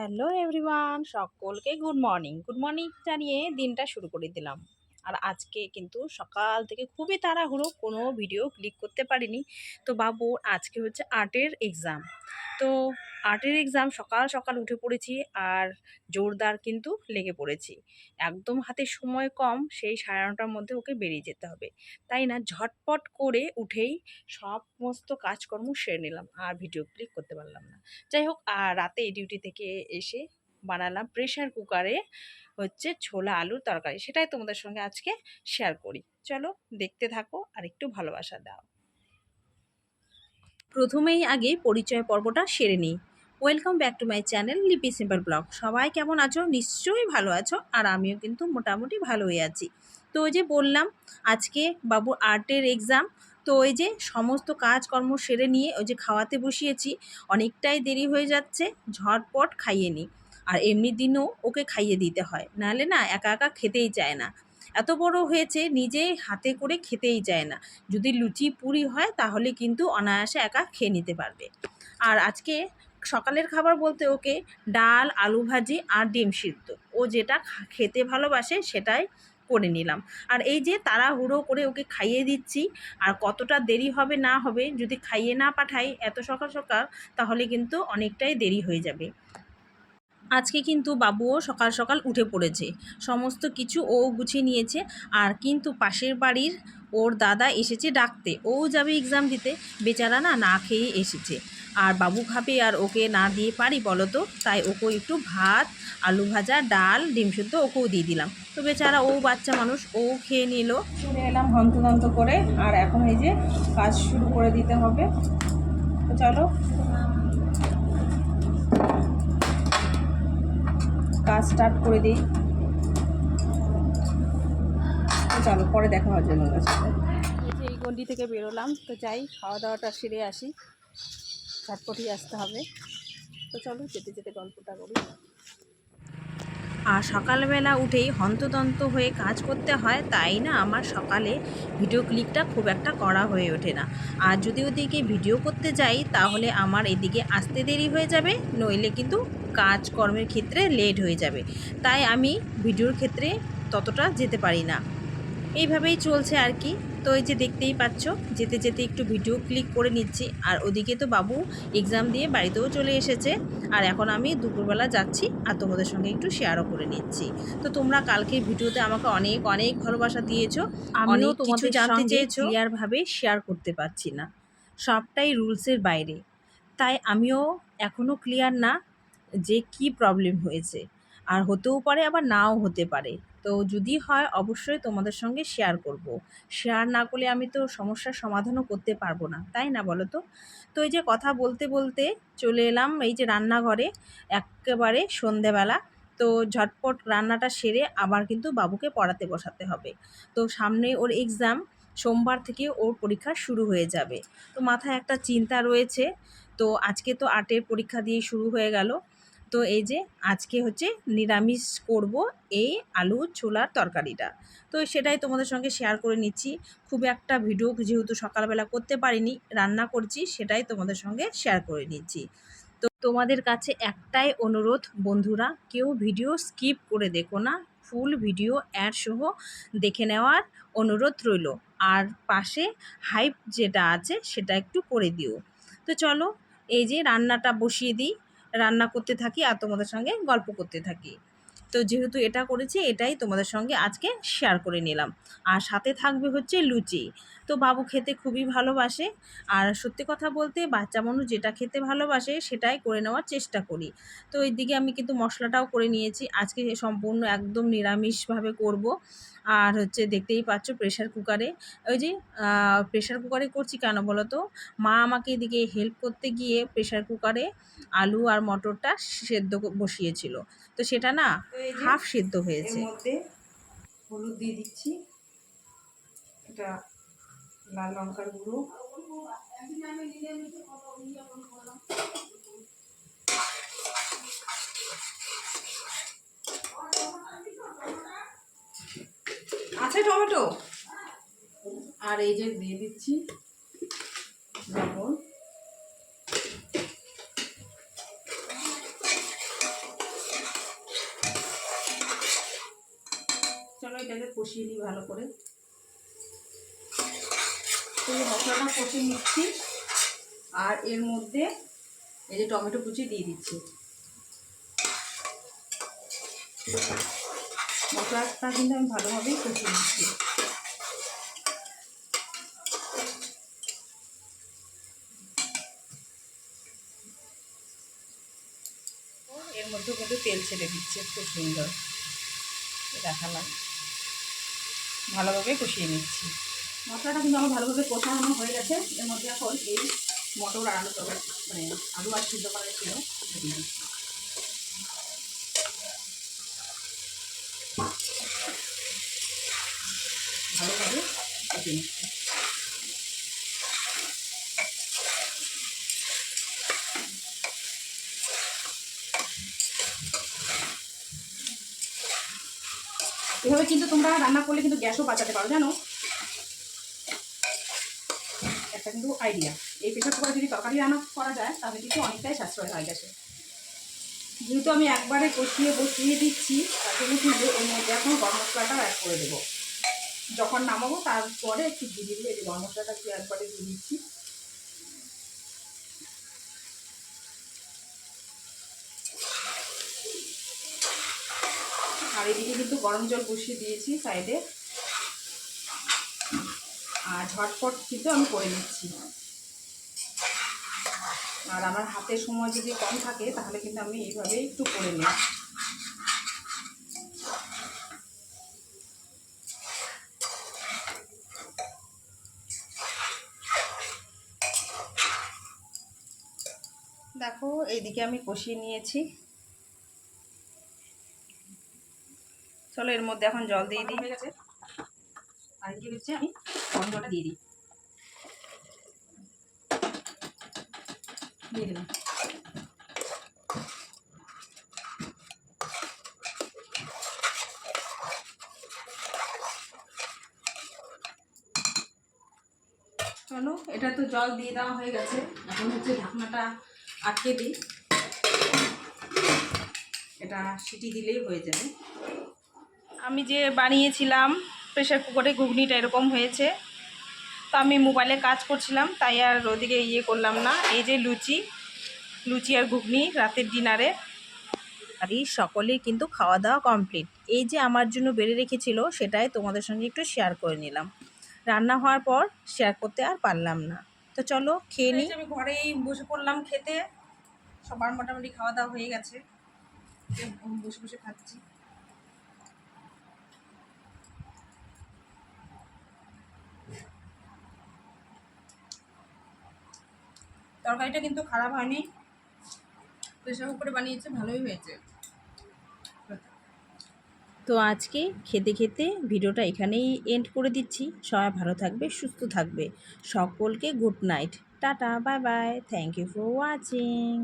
Hello everyone, সকলকে good morning জানিয়ে দিনটা শুরু করে দিলাম। আর আজকে কিন্তু সকাল থেকে খুবই তাড়াহুড়ো, কোনো ভিডিও ক্লিক করতে পারিনি। তো বাবু আজকে হচ্ছে আর্টের এক্সাম। তো আর্টের এক্সাম সকাল সকাল উঠে পড়েছি আর জোরদার কিন্তু লেগে পড়েছি। একদম হাতে সময় কম, সেই 9:30টার মধ্যে ওকে বেরিয়ে যেতে হবে। তাই না ঝটপট করে উঠেই সমস্ত কাজকর্ম সেরে নিলাম, আর ভিডিও ক্লিক করতে পারলাম না। যাই হোক, আর রাতে ডিউটি থেকে এসে বানালাম প্রেশার কুকারে হচ্ছে ছোলা আলুর তরকারি, সেটাই তোমাদের সঙ্গে আজকে শেয়ার করি। চলো দেখতে থাকো আর একটু ভালোবাসা দাও। প্রথমেই আগে পরিচয় পর্বটা সেরে নিই। Welcome back to my channel লিপি সিম্পল ব্লগ। সবাই কেমন আছো? নিশ্চয়ই ভালো আছো, আর আমিও কিন্তু মোটামুটি ভালোই আছি। তো ওই যে বললাম আজকে বাবুর আর্টের এক্সাম, তো ওই যে সমস্ত কাজকর্ম সেরে নিয়ে ওই যে খাওয়াতে বসিয়েছি। অনেকটাই দেরি হয়ে যাচ্ছে, ঝটপট খাইয়ে নিই। আর এমনি দিনও ওকে খাইয়ে দিতে হয়, নাহলে না একা একা খেতেই চায় না। এত বড় হয়েছে, নিজেই হাতে করে খেতেই চায় না। যদি লুচি পুরি হয় তাহলে কিন্তু অনায়াসে একা খেয়ে নিতে পারবে। আর আজকে সকালের খাবার বলতে ওকে ডাল, আলু ভাজি আর ডিম সিদ্ধ, ও যেটা খেতে ভালোবাসে সেটাই করে নিলাম। আর এই যে তাড়াহুড়ো করে ওকে খাইয়ে দিচ্ছি, আর কতটা দেরি হবে না হবে যদি খাইয়ে না পাঠাই এত সকাল সকাল, তাহলে কিন্তু অনেকটাই দেরি হয়ে যাবে। আজকে কিন্তু বাবুও সকাল সকাল উঠে পড়েছে, সমস্ত কিছু ও গুছিয়ে নিয়েছে। আর কিন্তু পাশের বাড়ির ওর দাদা এসেছে ডাকতে, ও যাবে এক্সাম দিতে। বেচারা না না খেয়ে এসেছে, আর বাবু খাবে আর ওকে না দিয়ে পারি বলো তো? তাই ওকে একটু ভাত, আলু ভাজা, ডাল, ডিম সিদ্ধ ওকেও দিয়ে দিলাম। তো বেচারা ও বাচ্চা মানুষ, ও খেয়ে নিল। চলে এলাম হন্তদন্ত করে, আর এখন এই যে কাজ শুরু করে দিতে হবে। তো চলো কাজ স্টার্ট করে দিই। তো চলো পরে দেখা হওয়ার জন্য সাথে। এই যে এই গন্ডি থেকে বেরোলাম, তো যাই খাওয়া দাওয়াটা সেরে আসি, ঝটপটই আসতে হবে। তো চলো যেতে যেতে গল্পটা করি। আর সকালবেলা উঠেই হন্তদন্ত হয়ে কাজ করতে হয়, তাই না আমার সকালে ভিডিও ক্লিকটা খুব একটা করা হয়ে ওঠে না। আর যদি ওদিকে ভিডিও করতে যাই তাহলে আমার এদিকে আসতে দেরি হয়ে যাবে, নইলে কিন্তু কাজকর্মের ক্ষেত্রে লেট হয়ে যাবে। তাই আমি ভিডিওর ক্ষেত্রে ততটা যেতে পারি না। এইভাবেই চলছে আর কি। তো এই যে দেখতেই পাচ্ছ, যেতে যেতে একটু ভিডিও ক্লিক করে নিচ্ছি। আর ওদিকে তো বাবু এক্সাম দিয়ে বাড়িতেও চলে এসেছে, আর এখন আমি দুপুরবেলা যাচ্ছি আর তোমাদের সঙ্গে একটু শেয়ারও করে নিচ্ছি। তো তোমরা কালকে ভিডিওতে আমাকে অনেক অনেক ভালোবাসা দিয়েছো, আমিও কিছু জানতে চেয়েছো, ক্লিয়ারভাবে শেয়ার করতে পারছি না, সবটাই রুলসের বাইরে। তাই আমিও এখনও ক্লিয়ার না যে কি প্রবলেম হয়েছে, আর হতেও পারে আবার নাও হতে পারে। তো যদি হয় অবশ্যই তোমাদের সঙ্গে শেয়ার করব। শেয়ার না করলে আমি তো সমস্যার সমাধানও করতে পারবো না, তাই না বলো তো? তো এই যে কথা বলতে বলতে চলে এলাম এই যে রান্নাঘরে, একেবারে সন্ধেবেলা। তো ঝটপট রান্নাটা সেরে আবার কিন্তু বাবুকে পড়াতে বসাতে হবে। তো সামনে ওর এক্সাম, সোমবার থেকে ওর পরীক্ষা শুরু হয়ে যাবে। তো মাথায় একটা চিন্তা রয়েছে। তো আজকে তো আর্টের পরীক্ষা দিয়ে শুরু হয়ে গেল। তো এই যে আজকে হচ্ছে নিরামিষ করব এই আলু ছোলার তরকারিটা। তো সেটাই তোমাদের সঙ্গে শেয়ার করে নিচ্ছি। খুব একটা ভিডিও যেহেতু সকালবেলা করতে পারিনি, রান্না করছি সেটাই তোমাদের সঙ্গে শেয়ার করে নিচ্ছি। তো তোমাদের কাছে একটাই অনুরোধ বন্ধুরা, কেউ ভিডিও স্কিপ করে দেখো না, ফুল ভিডিও অ্যাড সহ দেখে নেওয়ার অনুরোধ রইল। আর পাশে হাইপ যেটা আছে সেটা একটু করে দিও। তো চলো এই যে রান্নাটা বসিয়ে দিই, রান্না করতে থাকি আর তোমাদের সঙ্গে গল্প করতে থাকি। তো যেহেতু এটা করেছি এটাই তোমাদের সঙ্গে আজকে শেয়ার করে নিলাম। আর সাথে থাকবে হচ্ছে লুচি। তো বাবু খেতে খুবই ভালোবাসে, আর সত্যি কথা বলতে বাচ্চা মানুষ যেটা খেতে ভালোবাসে সেটাই করে নেওয়ার চেষ্টা করি। তো এইদিকে আমি কিন্তু মশলাটাও করে নিয়েছি, আজকে সম্পূর্ণ একদম নিরামিষভাবে করব। আর হচ্ছে দেখতেই পাচ্ছ প্রেশার কুকারে, ওই যে প্রেশার কুকারে করছি কেন বলো তো? মা আমাকে এদিকে হেল্প করতে গিয়ে প্রেশার কুকারে আলু আর মটরটা সেদ্ধ বসিয়েছিল, তো সেটা না হাফ সেদ্ধ হয়েছে। এর মধ্যে হলুদ দিয়ে দিচ্ছি, এটা লাল লঙ্কার গুঁড়ো, আছে টমেটো, আর এই যে দিয়ে দিচ্ছি লবণ। এটাকে কষিয়ে নিই ভালো করে। এই মশলাটা কষিয়ে নিচ্ছি আর এর মধ্যে এই যে টমেটো কুচি দিয়ে দিচ্ছি। মশলাটা কিন্তু আমি ভালোভাবেই কষিয়ে নিচ্ছি। এর মধ্যে কিন্তু তেল ছেড়ে দিচ্ছে, খুব সুন্দর দেখালাম। ভালোভাবে কষিয়ে নিচ্ছি। মশলাটা কিন্তু আমার ভালোভাবে কষানো হয়ে গেছে। এর মধ্যে এখন এই মটর আর আলু মানে আলু আর সিদ্ধ করা ছিল দিয়ে দিচ্ছি। ভালোভাবে কষিয়ে নিচ্ছি। এভাবে কিন্তু তোমরা রান্না করলে কিন্তু গ্যাসও বাঁচাতে পারো, জানো, একটা কিন্তু আইডিয়া। এই প্রেশার কুকারে যদি তরকারি রান্না করা যায় তাহলে কিন্তু অনেকটাই সাশ্রয় হয় গ্যাসে। যেহেতু আমি একবারে বসিয়ে দিচ্ছি তার জন্য কিন্তু এর মধ্যে এখন গরম মশলাটাও অ্যাড করে দেবো। যখন নামাবো তারপরে একটু দিয়ে দিয়ে এই গরম মশলাটা একটু একবারে দিয়ে দিচ্ছি। আর এদিকে কিন্তু গরম জল বসিয়ে দিয়েছি সাইডে, আর ঝটপট কিন্তু আমি করে নিচ্ছি। আর আমার হাতে সময় যদি কম থাকে তাহলে কিন্তু আমি এইভাবে একটু করে নিই। দেখো এইদিকে আমি কষিয়ে নিয়েছি। চলো এর মধ্যে এখন জল দিয়ে দিই। হয়ে গেছে, আর কি হচ্ছে আমি গরম জলটা দিয়ে দিই। দিয়ে দিলাম। চলো এটা তো জল দিয়ে দেওয়া হয়ে গেছে, এখন হচ্ছে ঢাকনাটা আটকে দিই। এটা সিটি দিলেই হয়ে যাবে। আমি যে বানিয়েছিলাম প্রেশার কুকারে ঘুগনিটা এরকম হয়েছে। তো আমি মোবাইলে কাজ করছিলাম তাই আর ওদিকে করলাম না। এই যে লুচি আর ঘুগনি রাতের ডিনারে। আর এই সকলেই কিন্তু খাওয়া দাওয়া কমপ্লিট। এই যে আমার জন্য বেড়ে রেখেছিল সেটাই তোমাদের সঙ্গে একটু শেয়ার করে নিলাম। রান্না হওয়ার পর শেয়ার করতে আর পারলাম না। তো চলো খেয়ে নিই। আমি ঘরেই বসে পড়লাম খেতে। সবার মোটামুটি খাওয়া দাওয়া হয়ে গেছে, বসে বসে খাচ্ছি। তরকারিটা কিন্তু খারাপ হয়নি, প্রেশার কুকারে বানিয়েছে, ভালোই হয়েছে। তো আজকে খেতে খেতে ভিডিওটা এখানেই এন্ড করে দিচ্ছি। সবাই ভালো থাকবে, সুস্থ থাকবে। সকলকে good night, tata, bye bye, thank you for watching.